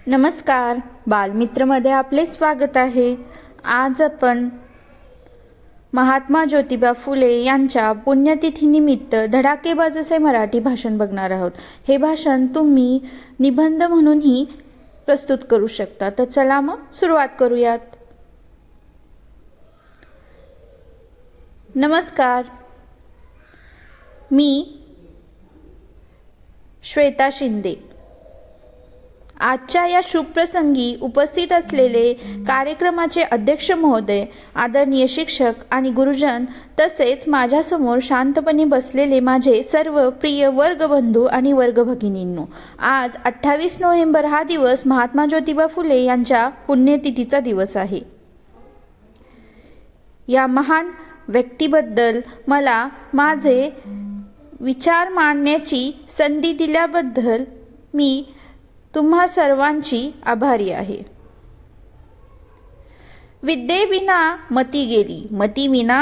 नमस्कार, बालमित्रमध्ये आपले स्वागत आहे। आज आपण महात्मा ज्योतिबा फुले यांच्या पुण्यतिथीनिमित्त धडाकेबाज असे मराठी भाषण बघणार आहोत। हे भाषण तुम्ही निबंध म्हणूनही प्रस्तुत करू शकता। तर चला मग सुरुवात करूयात। नमस्कार, मी श्वेता शिंदे। आजच्या या शुभ प्रसंगी उपस्थित असलेले कार्यक्रमाचे अध्यक्ष महोदय, आदरणीय शिक्षक आणि गुरुजन, तसेच माझ्यासमोर शांतपणे बसलेले माझे सर्व प्रिय वर्गबंधू आणि वर्गभगिनींनो, आज 28 नोव्हेंबर हा दिवस महात्मा ज्योतिबा फुले यांच्या पुण्यतिथीचा दिवस आहे। या महान व्यक्तीबद्दल मला माझे विचार मांडण्याची संधी दिल्याबद्दल मी तुम्हा सर्वांची आभारी आहे। विद्येविना मती गेली, मतीविना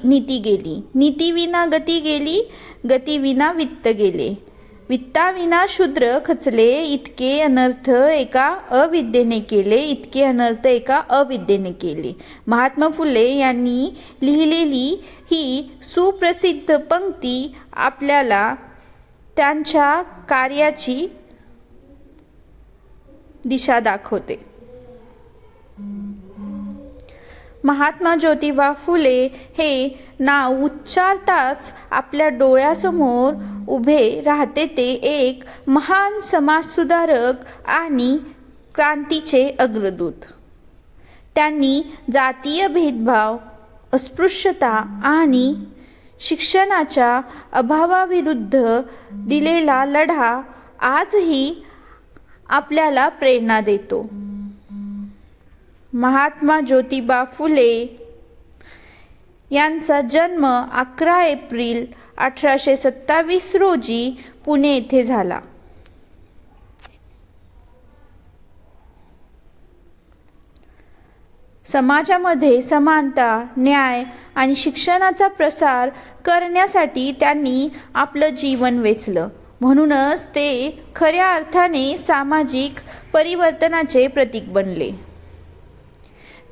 नीती गेली, नीतीविना गती गेली, गतीविना वित्त गेले, वित्ताविना शूद्र खचले, इतके अनर्थ एका अविद्येने केले, इतके अनर्थ एका अविद्येने केले। महात्मा फुले यांनी लिहिलेली ही सुप्रसिद्ध पंक्ती आपल्याला त्यांच्या कार्याची दिशा दाखवते। महात्मा ज्योतिबा फुले हे नाव उच्चारताच आपल्या डोळ्यासमोर उभे राहते ते एक महान समाजसुधारक आणि क्रांतीचे अग्रदूत। त्यांनी जातीय भेदभाव, अस्पृश्यता आणि शिक्षणाच्या अभावाविरुद्ध दिलेला लढा आजही आपल्याला प्रेरणा देतो। महात्मा ज्योतिबा फुले यांचा जन्म 11 एप्रिल 1827 रोजी पुणे येथे झाला। समाजामध्ये समानता, न्याय आणि शिक्षणाचा प्रसार करण्यासाठी त्यांनी आपलं जीवन वेचलं। म्हणूनच ते खऱ्या अर्थाने सामाजिक परिवर्तनाचे प्रतीक बनले।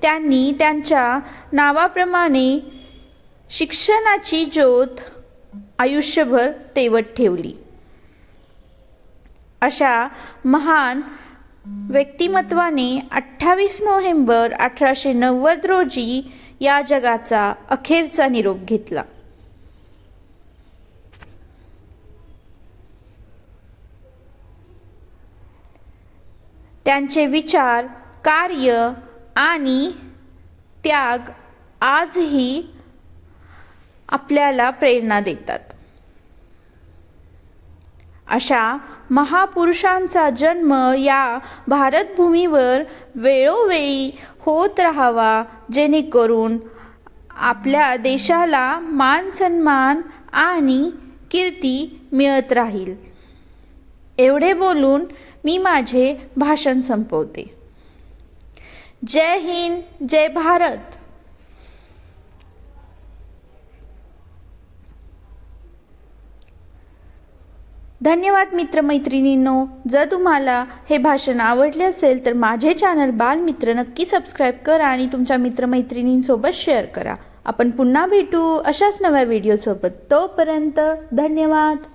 त्यांनी त्यांच्या नावाप्रमाणे शिक्षणाची ज्योत आयुष्यभर तेवत ठेवली। अशा महान व्यक्तिमत्वाने 28 नोव्हेंबर 1890 रोजी या जगाचा अखेरचा निरोप घेतला। त्यांचे विचार, कार्य आणि त्याग आजही आपल्याला प्रेरणा देतात। अशा महापुरुषांचा जन्म या भारतभूमीवर वेळोवेळी होत राहावा, जेणेकरून आपल्या देशाला मान सन्मान आणि कीर्ती मिळत राहील। एवढे बोलून मी माझे भाषण संपवते। जय हिंद, जय भारत। धन्यवाद मित्रमैत्रिणींनो। जर तुम्हाला हे भाषण आवडले असेल तर माझे चॅनल बालमित्र नक्की सबस्क्राईब करा आणि तुमच्या मित्रमैत्रिणींसोबत शेअर करा। आपण पुन्हा भेटू अशाच नव्या व्हिडिओसोबत। तोपर्यंत धन्यवाद।